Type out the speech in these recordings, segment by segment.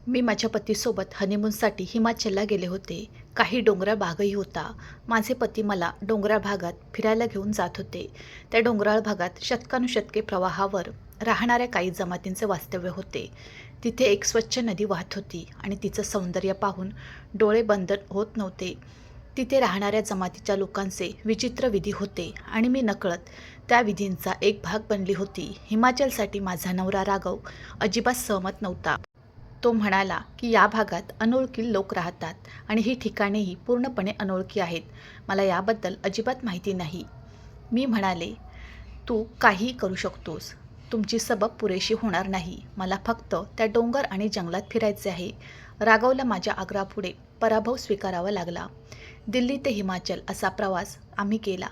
मी माझ्या पतीसोबत हनीमूनसाठी हिमाचलला गेले होते. काही डोंगराळ भागही होता. माझे पती मला डोंगराळ भागात फिरायला घेऊन जात होते. त्या डोंगराळ भागात शतकानुशतके प्रवाहावर राहणाऱ्या काही जमातींचे वास्तव्य होते. तिथे एक स्वच्छ नदी वाहत होती आणि तिचं सौंदर्य पाहून डोळे बंद होत नव्हते. तिथे राहणाऱ्या जमातीच्या लोकांचे विचित्र विधी होते आणि मी नकळत त्या विधींचा एक भाग बनली होती. हिमाचलसाठी माझा नवरा राघव अजिबात सहमत नव्हता. तो म्हणाला की या भागात अनोळखी लोक राहतात आणि ही ठिकाणेही पूर्णपणे अनोळखी आहेत. मला याबद्दल अजिबात माहिती नाही. मी म्हणाले, तू काहीही करू शकतोस. तुमची सबब पुरेशी होणार नाही. मला फक्त त्या डोंगर आणि जंगलात फिरायचे आहे. राघवला माझ्या आग्रहापुढे पराभव स्वीकारावा लागला. दिल्ली ते हिमाचल असा प्रवास आम्ही केला.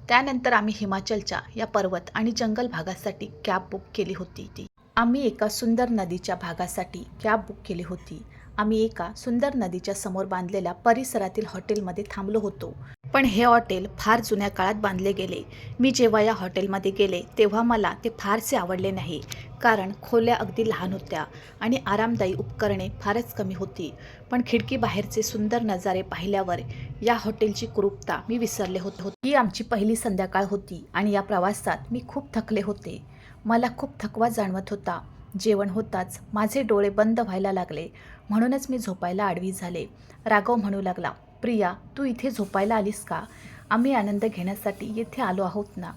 त्यानंतर आम्ही हिमाचलच्या या पर्वत आणि जंगल भागासाठी कॅब बुक केली होती. आम्ही एका सुंदर नदीच्या भागासाठी कॅब बुक केली होती. आम्ही एका सुंदर नदीच्या समोर बांधलेल्या परिसरातील हॉटेलमध्ये थांबलो होतो. पण हे हॉटेल फार जुन्या काळात बांधले गेले. मी जेव्हा या हॉटेलमध्ये गेले तेव्हा मला ते फारसे आवडले नाही, कारण खोल्या अगदी लहान होत्या आणि आरामदायी उपकरणे फारच कमी होती. पण खिडकीबाहेरचे सुंदर नजारे पाहिल्यावर या हॉटेलची कुरूपता मी विसरले होते. ही आमची पहिली संध्याकाळ होती आणि या प्रवासात मी खूप थकले होते. मला खूप थकवा जाणवत होता. जेवण होताच माझे डोळे बंद व्हायला लागले, म्हणूनच मी झोपायला आडवी झाले. राघव म्हणू लागला, प्रिया, तू इथे झोपायला आलीस का? आम्ही आनंद घेण्यासाठी येथे आलो आहोत ना.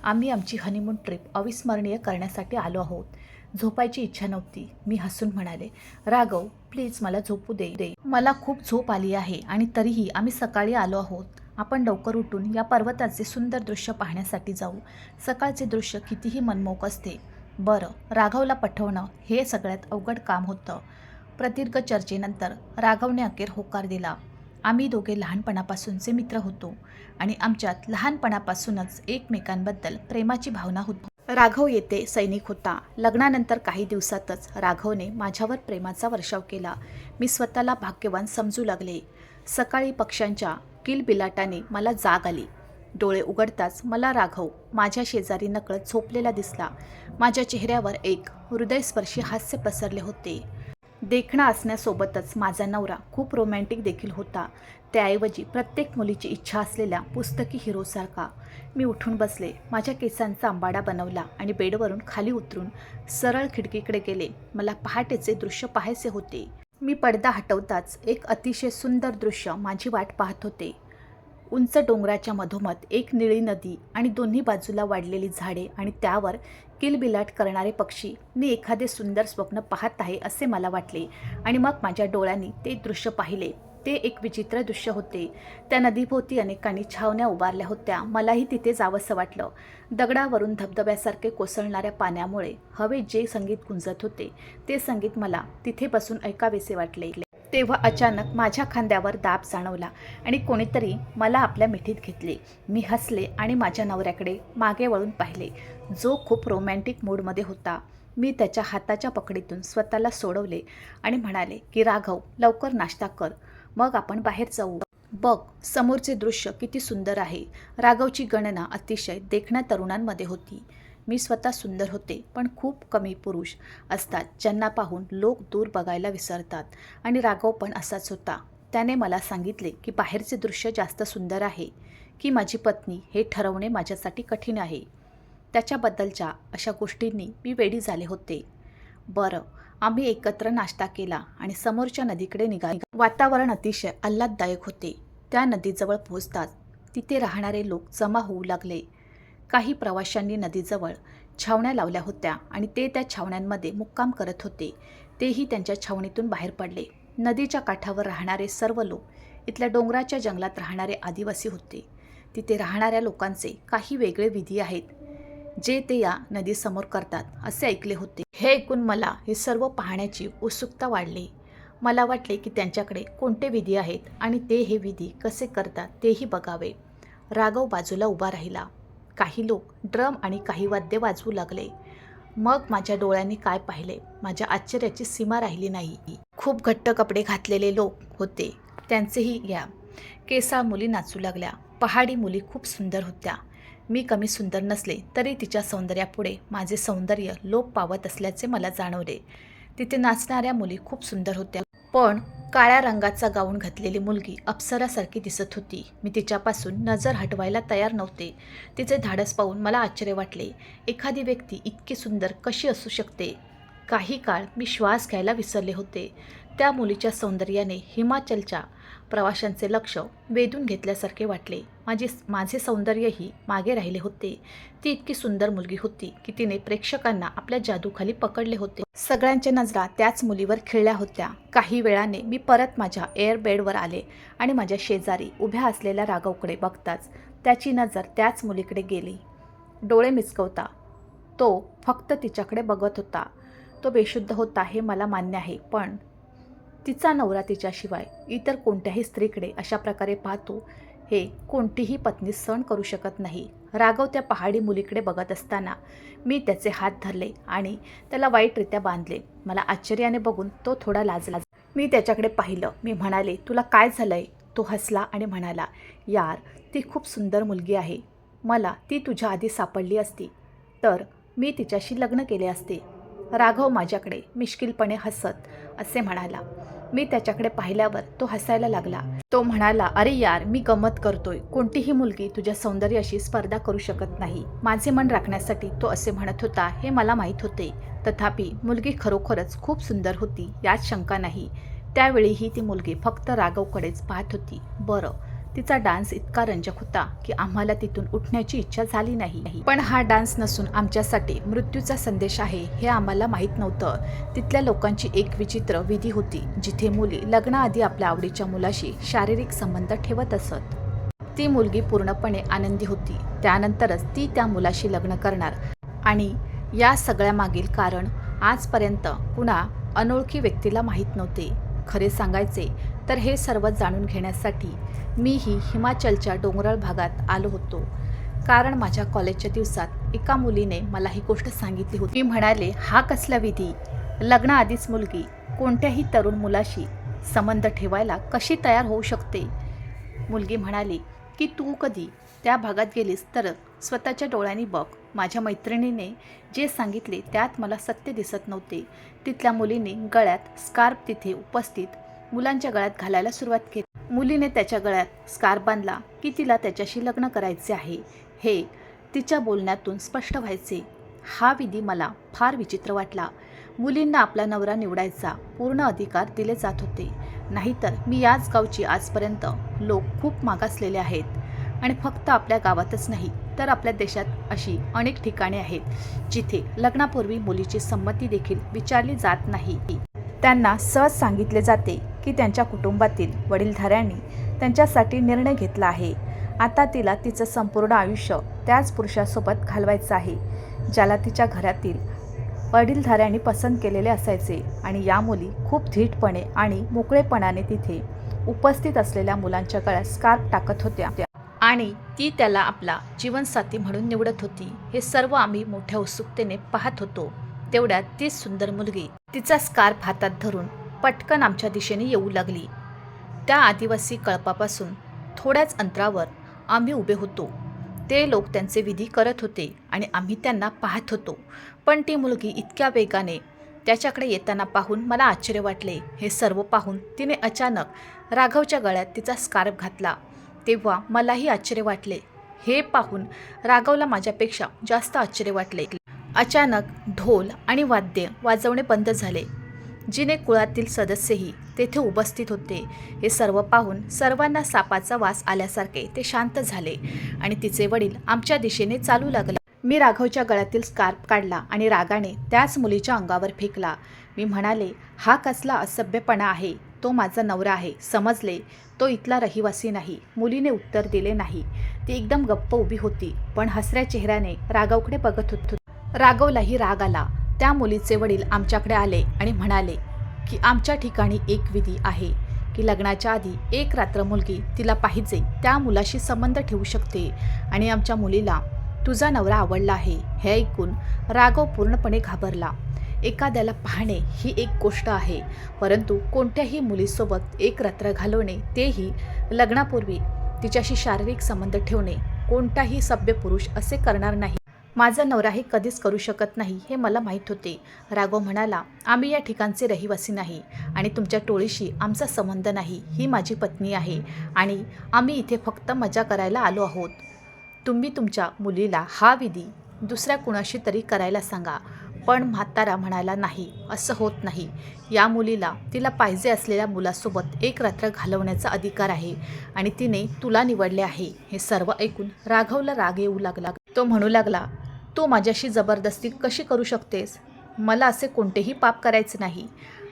आम्ही आमची हनीमून ट्रिप अविस्मरणीय करण्यासाठी आलो आहोत. झोपायची इच्छा नव्हती. मी हसून म्हणाले, राघव, प्लीज मला झोपू दे. मला खूप झोप आली आहे आणि तरीही आम्ही सकाळी आलो आहोत. आपण लवकर उठून या पर्वताचे सुंदर दृश्य पाहण्यासाठी जाऊ. सकाळचे दृश्य कितीही मनमोहक असते. बरं, राघवला पटवणं हे सगळ्यात अवघड काम होतं. प्रदीर्घ चर्चेनंतर राघवने अखेर होकार दिला. आम्ही दोघे लहानपणापासूनचे मित्र होतो आणि आमच्यात लहानपणापासूनच एकमेकांबद्दल प्रेमाची भावना होती. राघव येथे सैनिक होता. लग्नानंतर काही दिवसातच राघवने माझ्यावर प्रेमाचा वर्षाव केला. मी स्वतःला भाग्यवान समजू लागले. सकाळी पक्ष्यांच्या किलबिलाटाने मला जाग आली. डोळे उघडताच मला राघव माझ्या शेजारी नकळत झोपलेला दिसला. माझ्या चेहऱ्यावर एक हृदयस्पर्शी हास्य पसरले होते. देखणा असण्यासोबतच माझा नवरा खूप रोमॅन्टिक देखील होता. त्याऐवजी प्रत्येक मुलीची इच्छा असलेल्या पुस्तकी हिरोसारखा. मी उठून बसले, माझ्या केसांचा आंबाडा बनवला आणि बेडवरून खाली उतरून सरळ खिडकीकडे गेले. मला पहाटेचे दृश्य पाहायचे होते. मी पडदा हटवताच एक अतिशय सुंदर दृश्य माझी वाट पाहत होते. उंच डोंगराच्या मधोमध एक निळी नदी आणि दोन्ही बाजूला वाढलेली झाडे आणि त्यावर किलबिलाट करणारे पक्षी. मी एखादे सुंदर स्वप्न पाहत आहे असे मला वाटले आणि मग माझ्या डोळ्यांनी ते दृश्य पाहिले. ते एक विचित्र दृश्य होते. त्या नदीभोवती अनेकांनी छावण्या उभारल्या होत्या. मलाही तिथे जावंसं वाटलं. दगडावरून धबधब्यासारखे कोसळणाऱ्या पाण्यामुळे हवेत जे संगीत गुंजत होते ते संगीत मला तिथे बसून ऐकावेसे वाटले. तेव्हा अचानक माझ्या खांद्यावर दाब जाणवला आणि कोणीतरी मला आपल्या मिठीत घेतले. मी हसले आणि माझ्या नवऱ्याकडे मागे वळून पाहिले, जो खूप रोमॅन्टिक मूडमध्ये होता. मी त्याच्या हाताच्या पकडीतून स्वतःला सोडवले आणि म्हणाले की राघव, लवकर नाश्ता कर, मग आपण बाहेर जाऊ. बघ, समोरचे दृश्य किती सुंदर आहे. राघवची गणना अतिशय देखण्या तरुणांमध्ये होती. मी स्वतः सुंदर होते, पण खूप कमी पुरुष असतात ज्यांना पाहून लोक दूर बघायला विसरतात आणि राघव पण असाच होता. त्याने मला सांगितले की बाहेरचे दृश्य जास्त सुंदर आहे की माझी पत्नी हे ठरवणे माझ्यासाठी कठीण आहे. त्याच्याबद्दलच्या अशा गोष्टींनी मी वेडी झाले होते. बरं, आम्ही एकत्र नाश्ता केला आणि समोरच्या नदीकडे निघालो. वातावरण अतिशय आल्हाददायक होते. त्या नदीजवळ पोहोचताच तिथे राहणारे लोक जमा होऊ लागले. काही प्रवाशांनी नदीजवळ छावण्या लावल्या होत्या आणि ते त्या छावण्यांमध्ये मुक्काम करत होते. तेही त्यांच्या छावणीतून बाहेर पडले. नदीच्या काठावर राहणारे सर्व लोक इथल्या डोंगराच्या जंगलात राहणारे आदिवासी होते. तिथे राहणाऱ्या लोकांचे काही वेगळे विधी आहेत जे ते या नदीसमोर करतात असे ऐकले होते. हे ऐकून मला हे सर्व पाहण्याची उत्सुकता वाढली. मला वाटले की त्यांच्याकडे कोणते विधी आहेत आणि ते हे विधी कसे करतात तेही बघावे. राघव बाजूला उभा राहिला. काही लोक ड्रम आणि काही वाद्य वाजवू लागले. मग माझ्या डोळ्यांनी काय पाहिले, माझ्या आश्चर्याची सीमा राहिली नाही. खूप घट्ट कपडे घातलेले लोक होते. त्यांचेही या केसाळ मुली नाचू लागल्या. पहाडी मुली खूप सुंदर होत्या. मी कमी सुंदर नसले तरी तिच्या सौंदर्यापुढे माझे सौंदर्य लोप पावत असल्याचे मला जाणवले. तिथे नाचणाऱ्या मुली खूप सुंदर होत्या, पण काळ्या रंगाचा गाऊन घातलेली मुलगी अप्सरासारखी दिसत होती. मी तिच्यापासून नजर हटवायला तयार नव्हते. तिचे धाडस पाहून मला आश्चर्य वाटले. एखादी व्यक्ती इतकी सुंदर कशी असू शकते? काही काळ मी श्वास घ्यायला विसरले होते. त्या मुलीच्या सौंदर्याने हिमाचलच्या प्रवाशांचे लक्ष वेधून घेतल्यासारखे वाटले. माझे सौंदर्यही मागे राहिले होते. ती इतकी सुंदर मुलगी होती की तिने प्रेक्षकांना आपल्या जादूखाली पकडले होते. सगळ्यांच्या नजरा त्याच मुलीवर खिळल्या होत्या. काही वेळाने मी परत माझ्या एअरबेडवर आले आणि माझ्या शेजारी उभ्या असलेल्या राघवकडे बघताच त्याची नजर त्याच मुलीकडे गेली. डोळे मिचकवता तो फक्त तिच्याकडे बघत होता. तो बेशुद्ध होता हे मला मान्य आहे, पण तिचा नवरा तिच्याशिवाय इतर कोणत्याही स्त्रीकडे अशा प्रकारे पाहतो हे कोणतीही पत्नी सहन करू शकत नाही. राघव त्या पहाडी मुलीकडे बघत असताना मी त्याचे हात धरले आणि त्याला वाईटरित्या बांधले. मला आश्चर्याने बघून तो थोडा लाजला. मी त्याच्याकडे पाहिलं. मी म्हणाले, तुला काय झालंय? तो हसला आणि म्हणाला, यार, ती खूप सुंदर मुलगी आहे. मला ती तुझ्या आधी सापडली असती तर मी तिच्याशी लग्न केले असते. राघव माझ्याकडे मिश्किलपणे हसत असे म्हणाला. मी त्याच्याकडे पाहिल्यावर तो हसायला लागला. तो म्हणाला, अरे यार, मी गंमत करतोय. कोणतीही मुलगी तुझ्या सौंदर्याशी स्पर्धा करू शकत नाही. माझे मन राखण्यासाठी तो असे म्हणत होता हे मला माहीत होते. तथापि मुलगी खरोखरच खूप सुंदर होती यात शंका नाही. त्यावेळीही ती मुलगी फक्त राघवकडेच पाहत होती. बरं, तिचा डान्स इतका रंजक होता की आम्हाला तिथून उठण्याची इच्छा झाली नाही. पण हा डान्स नसून आमच्यासाठी मृत्यूचा संदेश आहे हे आम्हाला माहीत नव्हतं. तिथल्या लोकांची एक विचित्र विधी होती जिथे मुली लग्नाआधी आपल्या आवडीच्या मुलाशी शारीरिक संबंध ठेवत असत. ती मुलगी पूर्णपणे आनंदी होती. त्यानंतरच ती त्या मुलाशी लग्न करणार. आणि या सगळ्या मागील कारण आजपर्यंत कुणा अनोळखी व्यक्तीला माहीत नव्हते. खरे सांगायचे तर हे सर्व जाणून घेण्यासाठी मीही हिमाचलच्या डोंगराळ भागात आलो होतो. कारण माझ्या कॉलेजच्या दिवसात एका मुलीने मला ही गोष्ट सांगितली होती. मी म्हणाले, हा कसला विधी? लग्नाआधीच मुलगी कोणत्याही तरुण मुलाशी संबंध ठेवायला कशी तयार होऊ शकते? मुलगी म्हणाली की तू कधी त्या भागात गेलीस तर स्वतःच्या डोळ्यांनी बघ. माझ्या मैत्रिणीने जे सांगितले त्यात मला सत्य दिसत नव्हते. तिथल्या मुलीने गळ्यात स्कार्फ तिथे उपस्थित मुलांच्या गळ्यात घालायला सुरुवात केली. मुलीने त्याच्या गळ्यात स्कार्फ बांधला की तिला त्याच्याशी लग्न करायचे आहे हे तिच्या बोलण्यातून स्पष्ट व्हायचे. हा विधी मला फार विचित्र वाटला. मुलींना आपला नवरा निवडायचा पूर्ण अधिकार दिले जात होते. नाहीतर मी याच गावची आजपर्यंत लोक खूप मागासलेले आहेत. आणि फक्त आपल्या गावातच नाही तर आपल्या देशात अशी अनेक ठिकाणे आहेत जिथे लग्नापूर्वी मुलीची संमती देखील विचारली जात नाही. त्यांना सहज सांगितले जाते की त्यांच्या कुटुंबातील वडीलधाऱ्यांनी त्यांच्यासाठी निर्णय घेतला आहे. आता तिला तिचं संपूर्ण आयुष्य त्याच पुरुषासोबत घालवायचं आहे ज्याला तिच्या घरातील वडीलधाऱ्यांनी पसंत केलेले असायचे. आणि या मुली खूप धीटपणे आणि मोकळेपणाने तिथे उपस्थित असलेल्या मुलांच्या गळ्यात स्कार्फ टाकत होत्या आणि ती त्याला आपला जीवनसाथी म्हणून निवडत होती. हे सर्व आम्ही मोठ्या उत्सुकतेने पाहत होतो. तेवढ्यात तीच सुंदर मुलगी तिचा स्कार्फ हातात धरून पटकन आमच्या दिशेने येऊ लागली. त्या आदिवासी कळपापासून थोड्याच अंतरावर आम्ही उभे होतो. ते लोक त्यांचे विधी करत होते आणि आम्ही त्यांना पाहत होतो. पण ती मुलगी इतक्या वेगाने त्याच्याकडे येताना पाहून मला आश्चर्य वाटले. हे सर्व पाहून तिने अचानक राघवच्या गळ्यात तिचा स्कार्फ घातला. तेव्हा मलाही आश्चर्य वाटले. हे पाहून राघवला माझ्यापेक्षा जास्त आश्चर्य वाटले. अचानक ढोल आणि वाद्य वाजवणे बंद झाले. जिने कुळातील सदस्यही तेथे उपस्थित होते. हे सर्व पाहून सर्वांना सापाचा वास आल्यासारखे ते शांत झाले आणि तिचे वडील आमच्या दिशेने चालू लागले. मी राघवच्या गळ्यातील स्कार्फ काढला आणि रागाने त्याच मुलीच्या अंगावर फेकला. मी म्हणाले, हा कसला असभ्यपणा आहे? तो माझा नवरा आहे, समजले? तो इथला रहिवासी नाही. मुलीने उत्तर दिले नाही. ती एकदम गप्प उभी होती पण हसऱ्या चेहऱ्याने राघवकडे बघत होती. राघवलाही राग आला. त्या मुलीचे वडील आमच्याकडे आले आणि म्हणाले की आमच्या ठिकाणी एक विधी आहे की लग्नाच्या आधी एक रात्र मुलगी तिला पाहिजे त्या मुलाशी संबंध ठेवू शकते आणि आमच्या मुलीला तुझा नवरा आवडला आहे. हे ऐकून राघव पूर्णपणे घाबरला. एखाद्याला पाहणे ही एक गोष्ट आहे, परंतु कोणत्याही मुलीसोबत एक रात्र घालवणे, तेही लग्नापूर्वी तिच्याशी शारीरिक संबंध ठेवणे, कोणताही सभ्य पुरुष असे करणार नाही. माझा नवरा हे कधीच करू शकत नाही हे मला माहीत होते. राघव म्हणाला, आम्ही या ठिकाणचे रहिवासी नाही आणि तुमच्या टोळीशी आमचा संबंध नाही. ही माझी पत्नी आहे आणि आम्ही इथे फक्त मजा करायला आलो आहोत. तुम्ही तुमच्या मुलीला हा विधी दुसऱ्या कुणाशी तरी करायला सांगा. पण म्हातारा म्हणाला, नाही, असं होत नाही. या मुलीला तिला पाहिजे असलेल्या मुलासोबत एक रात्र घालवण्याचा अधिकार आहे आणि तिने तुला निवडले आहे. हे सर्व ऐकून राघवला राग येऊ लागला. तो म्हणू लागला, तू माझ्याशी जबरदस्ती कशी करू शकतेस? मला असे कोणतेही पाप करायचे नाही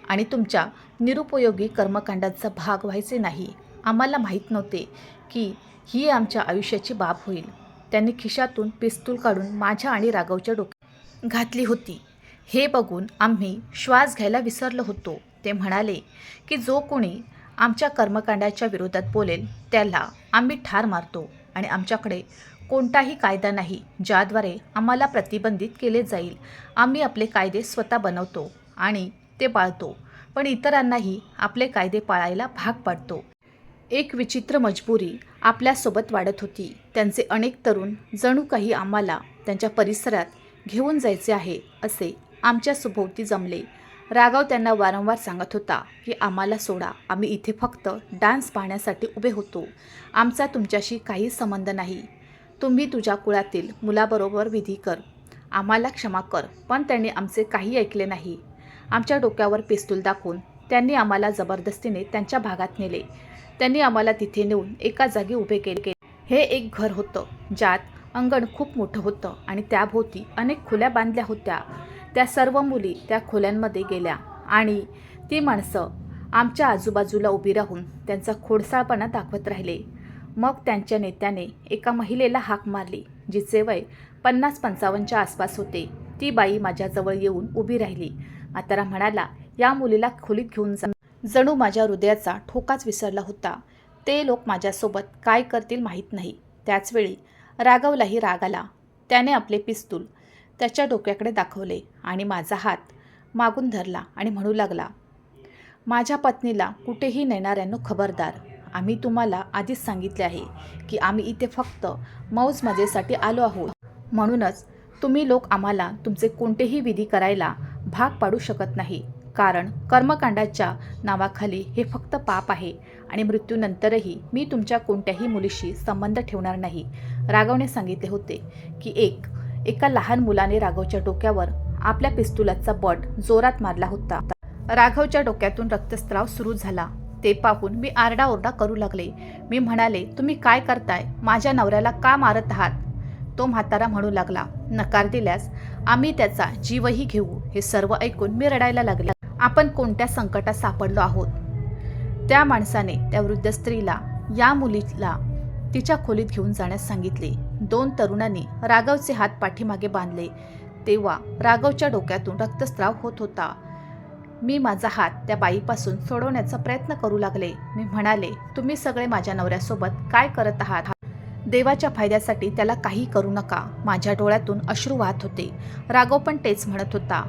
आणि तुमच्या निरुपयोगी कर्मकांडांचा भाग व्हायचे नाही. आम्हाला माहीत नव्हते की ही आमच्या आयुष्याची बाब होईल. त्यांनी खिशातून पिस्तूल काढून माझ्या आणि राघवच्या डोक्यात घातली होती. हे बघून आम्ही श्वास घ्यायला विसरलो होतो. ते म्हणाले की जो कोणी आमच्या कर्मकांडाच्या विरोधात बोलेल त्याला आम्ही ठार मारतो आणि आमच्याकडे कोणताही कायदा नाही ज्याद्वारे आम्हाला प्रतिबंधित केले जाईल. आम्ही आपले कायदे स्वतः बनवतो आणि ते पाळतो, पण इतरांनाही आपले कायदे पाळायला भाग पाडतो. एक विचित्र मजबुरी आपल्यासोबत वाढत होती. त्यांचे अनेक तरुण जणू काही आम्हाला त्यांच्या परिसरात घेऊन जायचे आहे असे आमच्या सभोवती जमले. राघव त्यांना वारंवार सांगत होता की आम्हाला सोडा, आम्ही इथे फक्त डान्स पाहण्यासाठी उभे होतो. आमचा तुमच्याशी काही संबंध नाही. तुम्ही तुझ्या कुळातील मुलाबरोबर विधी कर, आम्हाला क्षमा कर. पण त्यांनी आमचे काही ऐकले नाही. आमच्या डोक्यावर पिस्तूल दाखवून त्यांनी आम्हाला जबरदस्तीने त्यांच्या भागात नेले. त्यांनी आम्हाला तिथे नेऊन एका जागी उभे केले. हे एक घर होतं ज्यात अंगण खूप मोठं होतं आणि त्याभोवती अनेक खोल्या बांधल्या होत्या. त्या सर्व मुली त्या खोल्यांमध्ये गेल्या आणि ती माणसं आमच्या आजूबाजूला उभी राहून त्यांचा खोडसाळपणा दाखवत राहिले. मग त्यांच्या नेत्याने एका महिलेला हाक मारली जिचे वय 50-55च्या आसपास होते. ती बाई माझ्याजवळ येऊन उभी राहिली. म्हातारा म्हणाला, या मुलीला खोलीत घेऊन जा. जणू माझ्या हृदयाचा ठोकाच विसरला होता. ते लोक माझ्यासोबत काय करतील माहीत नाही. त्याचवेळी राघवलाही राग आला. त्याने आपले पिस्तूल त्याच्या डोक्याकडे दाखवले आणि माझा हात मागून धरला आणि म्हणू लागला, माझ्या पत्नीला कुठेही नेणाऱ्यांनो खबरदार. आम्ही तुम्हाला आधीच सांगितले आहे की आम्ही इथे फक्त मौज मजेसाठी आलो आहोत. म्हणूनच तुम्ही लोक आम्हाला तुमचे कोणतेही विधी करायला भाग पाडू शकत नाही. कारण कर्मकांडाच्या नावाखाली हे फक्त पाप आहे आणि मृत्यूनंतरही मी तुमच्या कोणत्याही मुलीशी संबंध ठेवणार नाही. राघवने सांगितले होते की एका लहान मुलाने राघवच्या डोक्यावर आपल्या पिस्तुलाचा बट जोरात मारला होता. राघवच्या डोक्यातून रक्तस्राव सुरू झाला. ते पाहून मी आरडाओरडा करू लागले. मी म्हणाले, तुम्ही काय करताय? माझ्या नवऱ्याला का मारत आहात? तो म्हातारा म्हणू लागला, नकार दिल्यास आम्ही त्याचा जीवही घेऊ. हे सर्व ऐकून मी रडायला लागले. आपण कोणत्या संकटात सापडलो आहोत? त्या माणसाने त्या वृद्ध स्त्रीला या मुलीला तिच्या खोलीत घेऊन जाण्यास सांगितले. 2 तरुणांनी राघवचे हात पाठीमागे बांधले. तेव्हा राघवच्या डोक्यातून रक्तस्राव होत होता. मी माझा हात त्या बाईपासून सोडवण्याचा प्रयत्न करू लागले. मी म्हणाले, तुम्ही सगळे माझ्या नवऱ्यासोबत काय करत आहात? देवाच्या फायद्यासाठी त्याला काही करू नका. माझ्या डोळ्यातून अश्रू वाहत होते. राघव पण तेच म्हणत होता,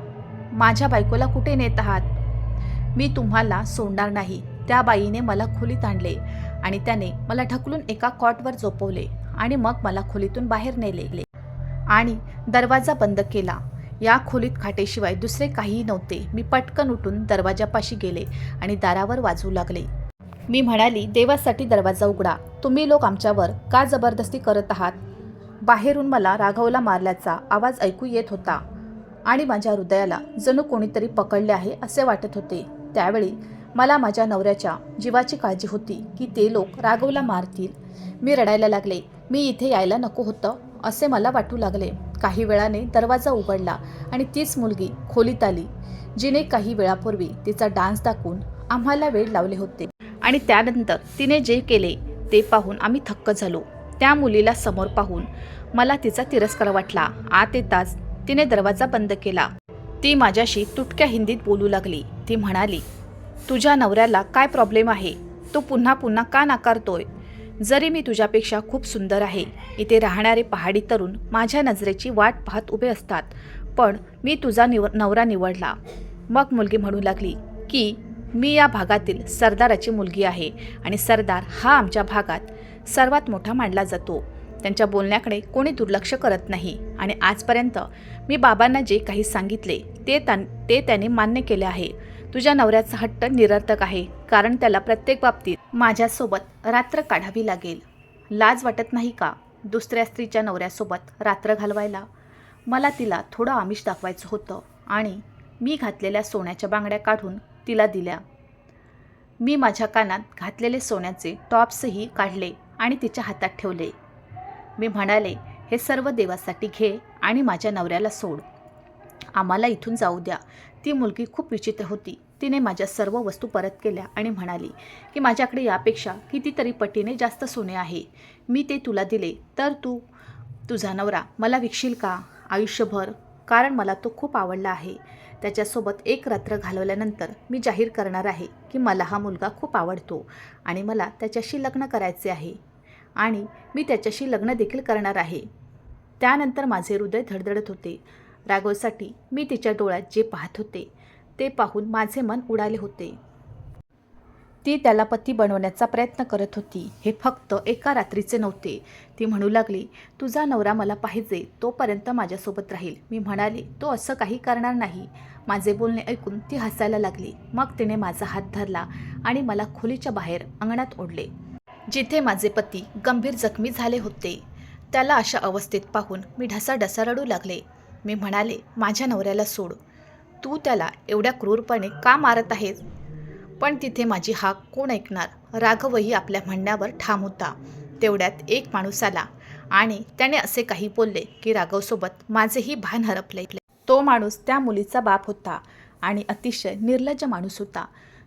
माझ्या बायकोला कुठे नेत आहात? मी तुम्हाला सोडणार नाही. त्या बाईने मला खोलीत आणले आणि त्याने मला ढकलून एका कॉटवर झोपवले आणि मग मला खोलीतून बाहेर नेले आणि दरवाजा बंद केला. या खोलीत खाटेशिवाय दुसरे काहीही नव्हते. मी पटकन उठून दरवाजापाशी गेले आणि दारावर वाजवू लागले. मी म्हणाली, देवासाठी दरवाजा उघडा. तुम्ही लोक आमच्यावर का जबरदस्ती करत आहात? बाहेरून मला राघवला मारल्याचा आवाज ऐकू येत होता आणि माझ्या हृदयाला जणू कोणीतरी पकडले आहे असे वाटत होते. त्यावेळी मला माझ्या नवऱ्याच्या जीवाची काळजी होती की ते लोक राघवला मारतील. मी रडायला लागले. मी इथे यायला नको होतं असे मला वाटू लागले. काही वेळाने दरवाजा उघडला आणि तीच मुलगी खोलीत आली जिने काही वेळापूर्वी तिचा डान्स दाखवून आम्हाला वेड लावले होते आणि त्यानंतर तिने जे केले ते पाहून आम्ही थक्क झालो. त्या मुलीला समोर पाहून मला तिचा तिरस्कार वाटला. आत येताच तिने दरवाजा बंद केला. ती माझ्याशी तुटक्या हिंदीत बोलू लागली. ती म्हणाली, तुझ्या नवऱ्याला काय प्रॉब्लेम आहे? तो पुन्हा पुन्हा का नाकारतोय? जरी मी तुझ्यापेक्षा खूप सुंदर आहे. इथे राहणारे पहाडी तरुण माझ्या नजरेची वाट पाहत उभे असतात, पण मी तुझा नवरा निवडला. मग मुलगी म्हणू लागली की मी या भागातील सरदाराची मुलगी आहे आणि सरदार हा आमच्या भागात सर्वात मोठा मानला जातो. त्यांच्या बोलण्याकडे कोणी दुर्लक्ष करत नाही आणि आजपर्यंत मी बाबांना जे काही सांगितले ते त्याने मान्य केले आहे. तुझ्या नवऱ्याचा हट्ट निरर्थक आहे, कारण त्याला प्रत्येक बाबतीत माझ्यासोबत रात्र काढावी लागेल. लाज वाटत नाही का दुसऱ्या स्त्रीच्या नवऱ्यासोबत रात्र घालवायला? मला तिला थोडं आमिष दाखवायचं होतं आणि मी घातलेल्या सोन्याच्या बांगड्या काढून तिला दिल्या. मी माझ्या कानात घातलेले सोन्याचे टॉप्सही काढले आणि तिच्या हातात ठेवले. मी म्हणाले, हे सर्व देवासाठी घे आणि माझ्या नवऱ्याला सोड. आम्हाला इथून जाऊ द्या. ती मुलगी खूप विचित्र होती. तिने माझ्या सर्व वस्तू परत केल्या आणि म्हणाली की माझ्याकडे यापेक्षा कितीतरी पटीने जास्त सोने आहे. मी ते तुला दिले तर तुझा नवरा मला विकशील का आयुष्यभर? कारण मला तो खूप आवडला आहे. त्याच्यासोबत एक रात्र घालवल्यानंतर मी जाहीर करणार आहे की मला हा मुलगा खूप आवडतो आणि मला त्याच्याशी लग्न करायचे आहे आणि मी त्याच्याशी लग्न देखील करणार आहे. त्यानंतर माझे हृदय धडधडत होते. राघवसाठी मी तिच्या डोळ्यात जे पाहत होते ते पाहून माझे मन उडाले होते. ती त्याला पती बनवण्याचा प्रयत्न करत होती. हे फक्त एका रात्रीचे नव्हते. ती म्हणू लागली, तुझा नवरा मला पाहिजे तोपर्यंत माझ्यासोबत राहील. मी म्हणाले, तो असं काही करणार नाही. माझे बोलणे ऐकून ती हसायला लागली. मग तिने माझा हात धरला आणि मला खोलीच्या बाहेर अंगणात ओढले, जिथे माझे पती गंभीर जखमी झाले होते. त्याला अशा अवस्थेत पाहून मी ढसाढसा रडू लागले. मी म्हणाले, माझ्या नवऱ्याला सोड. तू त्याला एवढ्या क्रूरपणे का मारत आहेस? पण तिथे माझी हाक कोण ऐकणार? राघवही आपल्या म्हणण्यावर ठाम होता. तेवढ्यात एक माणूस आला आणि त्याने असे काही बोलले की राघवसोबत माझेही भान हरपले. तो माणूस त्या मुलीचा बाप होता आणि अतिशय निर्लज्ज माणूस होता.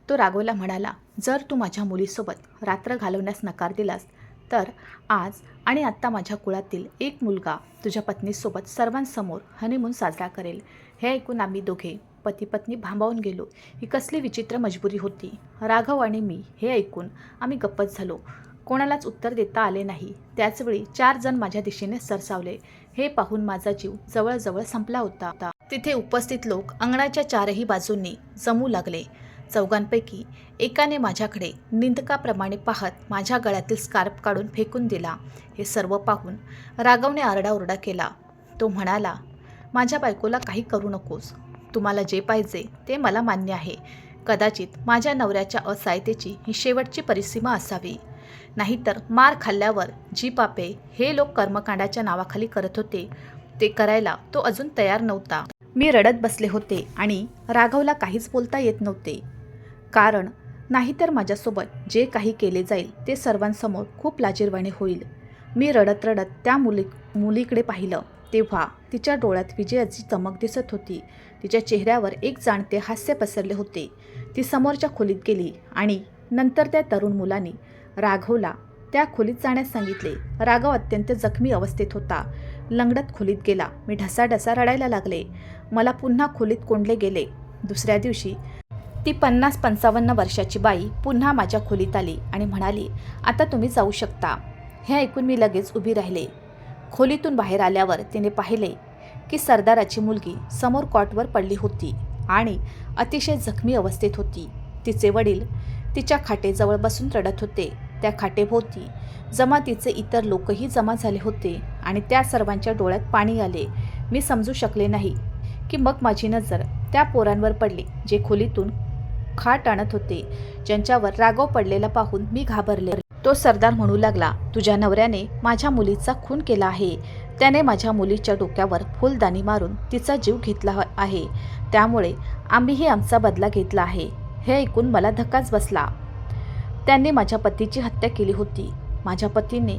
तो राघवला म्हणाला, जर तू माझ्या मुलीसोबत रात्र घालवण्यास नकार दिलास तर आज आणि आत्ता माझ्या कुळातील एक मुलगा तुझ्या पत्नीसोबत सर्वांसमोर हनीमून साजरा करेल. हे ऐकून आम्ही दोघे पती पत्नी भांबावून गेलो. ही कसली विचित्र मजबुरी होती. राघव आणि मी हे ऐकून आम्ही गप्पच झालो. कोणालाच उत्तर देता आले नाही. त्याचवेळी 4 जण माझ्या दिशेने सरसावले. हे पाहून माझा जीव जवळजवळ संपला होता. तिथे उपस्थित लोक अंगणाच्या 4ही बाजूंनी जमू लागले. चौघांपैकी एकाने माझ्याकडे निंदकाप्रमाणे पाहत माझ्या गळ्यातील स्कार्फ काढून फेकून दिला. हे सर्व पाहून राघवने आरडाओरडा केला. तो म्हणाला, माझ्या बायकोला काही करू नकोस. तुम्हाला जे पाहिजे ते मला मान्य आहे. कदाचित माझ्या नवऱ्याच्या असहायतेची ही शेवटची परिसीमा असावी. नाहीतर मार खाल्ल्यावर जी पापे हे लोक कर्मकांडाच्या नावाखाली करत होते ते करायला तो अजून तयार नव्हता. मी रडत बसले होते आणि राघवला काहीच बोलता येत नव्हते. कारण नाहीतर माझ्यासोबत जे काही केले जाईल ते सर्वांसमोर खूप लाजिरवाणे होईल. मी रडत रडत त्या मुलीकडे पाहिलं तेव्हा तिच्या डोळ्यात विजयाची चमक दिसत होती. तिच्या चेहऱ्यावर एक जाणते हास्य पसरले होते. ती समोरच्या खोलीत गेली आणि नंतर त्या तरुण मुलाने राघवला त्या खोलीत जाण्यास सांगितले. राघव अत्यंत जखमी अवस्थेत होता. लंगडत खोलीत गेला. मी ढसाढसा रडायला लागले. मला पुन्हा खोलीत कोंडले गेले. दुसऱ्या दिवशी ती 50-55 वर्षाची बाई पुन्हा माझ्या खोलीत आली आणि म्हणाली, आता तुम्ही जाऊ शकता. हे ऐकून मी लगेच उभी राहिले. खोलीतून बाहेर आल्यावर तिने पाहिले की सरदाराची मुलगी समोर कॉटवर पडली होती आणि अतिशय जखमी अवस्थेत होती. तिचे वडील तिच्या खाटेजवळ बसून रडत होते. त्या खाटेभोवती जमातीचे इतर लोकही जमा झाले होते आणि त्या सर्वांच्या डोळ्यात पाणी आले. मी समजू शकले नाही की मग माझी नजर त्या पोरांवर पडली जे खोलीतून खाट आणत होते. ज्यांच्यावर राघव पडलेला पाहून मी घाबरले. तो सरदार म्हणू लागला, तुझ्या नवऱ्याने माझ्या मुलीचा खून केला आहे. त्याने माझ्या मुलीच्या डोक्यावर फुलदाणी मारून तिचा जीव घेतला आहे. त्यामुळे आम्हीही आमचा बदला घेतला आहे. हे ऐकून मला धक्काच बसला. त्यांनी माझ्या पतीची हत्या केली होती. माझ्या पतीने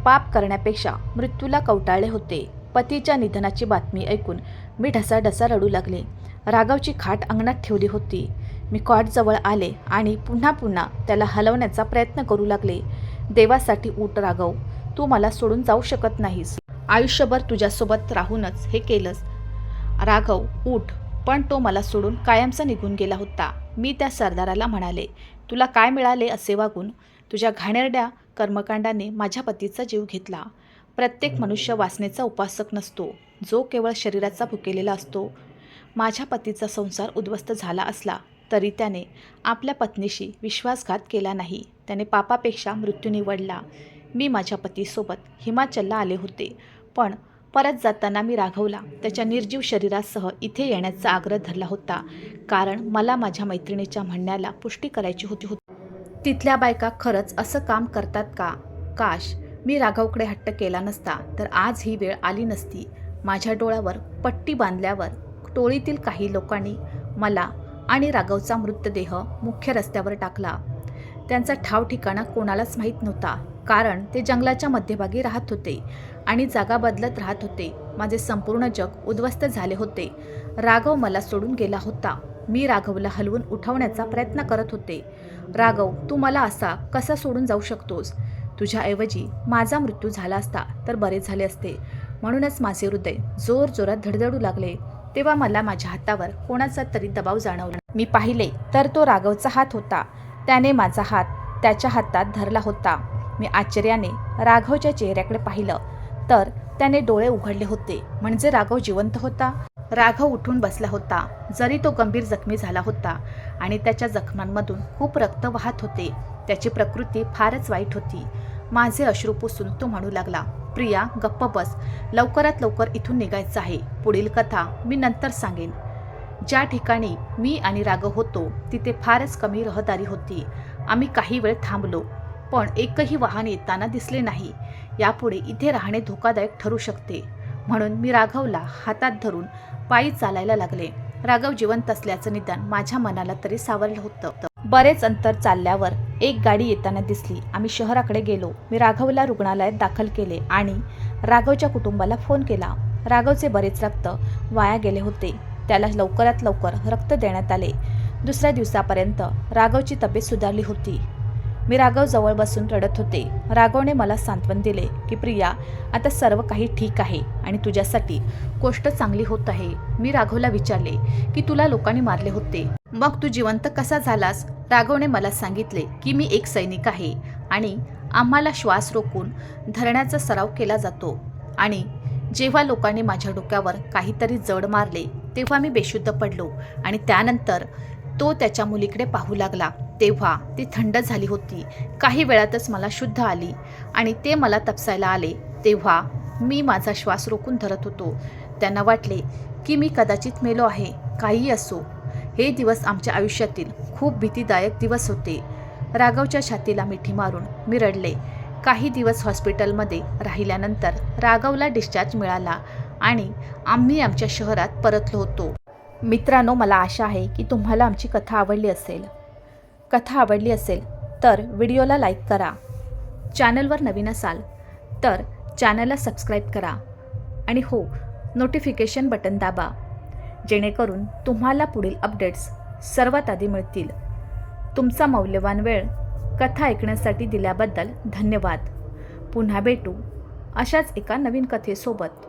पाप करण्यापेक्षा मृत्यूला कवटाळले होते. पतीच्या निधनाची बातमी ऐकून मी ढसाढसा रडू लागले. राघवची खाट अंगणात ठेवली होती. मी कॉटजवळ आले आणि पुन्हा पुन्हा त्याला हलवण्याचा प्रयत्न करू लागले. देवासाठी उठ राघव, तू मला सोडून जाऊ शकत नाहीस. आयुष्यभर तुझ्यासोबत राहूनच हे केलंस. राघव उठ. पण तो मला सोडून कायमचा निघून गेला होता. मी त्या सरदाराला म्हणाले, तुला काय मिळाले असे वागून? तुझ्या घाणेरड्या कर्मकांडाने माझ्या पतीचा जीव घेतला. प्रत्येक मनुष्य वासनेचा उपासक नसतो, जो केवळ शरीराचा भुकेलेला असतो. माझ्या पतीचा संसार उद्ध्वस्त झाला असला तरी त्याने आपल्या पत्नीशी विश्वासघात केला नाही. त्याने पापापेक्षा मृत्यू निवडला. मी माझ्या पतीसोबत हिमाचलला आले होते, पण परत जाताना मी राघवला त्याच्या निर्जीव शरीरासह इथे येण्याचा आग्रह धरला होता, कारण मला माझ्या मैत्रिणीच्या म्हणण्याला पुष्टी करायची होती. तिथल्या बायका खरंच असं काम करतात का? काश मी राघवकडे हट्ट केला नसता तर आज ही वेळ आली नसती. माझ्या डोळ्यावर पट्टी बांधल्यावर टोळीतील काही लोकांनी मला आणि राघवचा मृतदेह मुख्य रस्त्यावर टाकला. त्यांचा ठाव ठिकाणा कोणालाच माहीत नव्हता, कारण ते जंगलाच्या मध्यभागी राहत होते आणि जागा बदलत राहत होते. माझे संपूर्ण जग उद्ध्वस्त झाले होते. राघव मला सोडून गेला होता. मी राघवला हलवून उठवण्याचा प्रयत्न करत होते. राघव, तू मला असा कसा सोडून जाऊ शकतोस? तुझ्याऐवजी माझा मृत्यू झाला असता तर बरे झाले असते. म्हणूनच माझे हृदय जोरजोरात धडधडू लागले. तेव्हा मला माझ्या हातावर कोणाचा तरी दबाव जाणवला. मी पाहिले तर तो राघवचा हात होता. त्याने माझा हात त्याच्या हातात धरला होता. मी आश्चर्याने राघवच्या चेहऱ्याकडे पाहिलं तर त्याने डोळे उघडले होते. म्हणजे राघव जिवंत होता. राघव उठून बसला होता. जरी तो गंभीर जखमी झाला होता आणि त्याच्या जखमांमधून खूप रक्त वाहत होते. त्याची प्रकृती फारच वाईट होती. माझे अश्रू पुसून तो म्हणू लागला, प्रिया गप्प बस, लवकरात लवकर इथून निघायचं आहे. पुढील कथा मी नंतर सांगेन. ज्या ठिकाणी मी आणि राघव होतो तिथे फारच कमी रहदारी होती. आम्ही काही वेळ थांबलो, पण एकही वाहन येताना दिसले नाही. यापुढे इथे राहणे धोकादायक ठरू शकते, म्हणून मी राघवला हातात धरून पायी चालायला लागले. राघव जिवंत असल्याचं निदान माझ्या मनाला तरी सावरलं होतं. बरेच अंतर चालल्यावर एक गाडी येताना दिसली. आम्ही शहराकडे गेलो. मी राघवला रुग्णालयात दाखल केले आणि राघवच्या कुटुंबाला फोन केला. राघवचे बरेच रक्त वाया गेले होते. त्याला लवकरात लवकर रक्त देण्यात आले. दुसऱ्या दिवसापर्यंत राघवची तब्येत सुधारली होती. मी राघव जवळ बसून रडत होते. राघवने मला सांत्वन दिले की प्रिया, आता सर्व काही ठीक आहे आणि तुझ्यासाठी गोष्ट चांगली होत आहे. मी राघवला विचारले की तुला लोकांनी मारले होते, मग तू जिवंत कसा झालास? राघवने मला सांगितले की मी एक सैनिक आहे आणि आम्हाला श्वास रोखून धरण्याचा सराव केला जातो आणि जेव्हा लोकांनी माझ्या डोक्यावर काहीतरी जड मारले तेव्हा मी बेशुद्ध पडलो आणि त्यानंतर तो त्याच्या मुलीकडे पाहू लागला. तेव्हा ती थंड झाली होती. काही वेळातच मला शुद्ध आली आणि ते मला तपसायला आले. तेव्हा मी माझा श्वास रोखून धरत होतो. त्यांना वाटले की मी कदाचित मेलो आहे. काहीही असो, हे दिवस आमच्या आयुष्यातील खूप भीतीदायक दिवस होते. राघवच्या छातीला मिठी मारून मी रडले. काही दिवस हॉस्पिटलमध्ये राहिल्यानंतर राघवला डिस्चार्ज मिळाला आणि आम्ही आमच्या शहरात परतलो होतो. मित्रांनो, मला आशा आहे की तुम्हाला आमची कथा आवडली असेल. कथा आवडली असेल तर व्हिडिओला लाईक करा. चॅनलवर नवीन असाल तर चॅनलला सबस्क्राईब करा आणि हो, नोटिफिकेशन बटन दाबा, जेणेकरून तुम्हाला पुढील अपडेट्स सर्वात आधी मिळतील. तुमचा मौल्यवान वेळ कथा ऐकण्यासाठी दिल्याबद्दल धन्यवाद. पुन्हा भेटू अशाच एका नवीन कथेसोबत.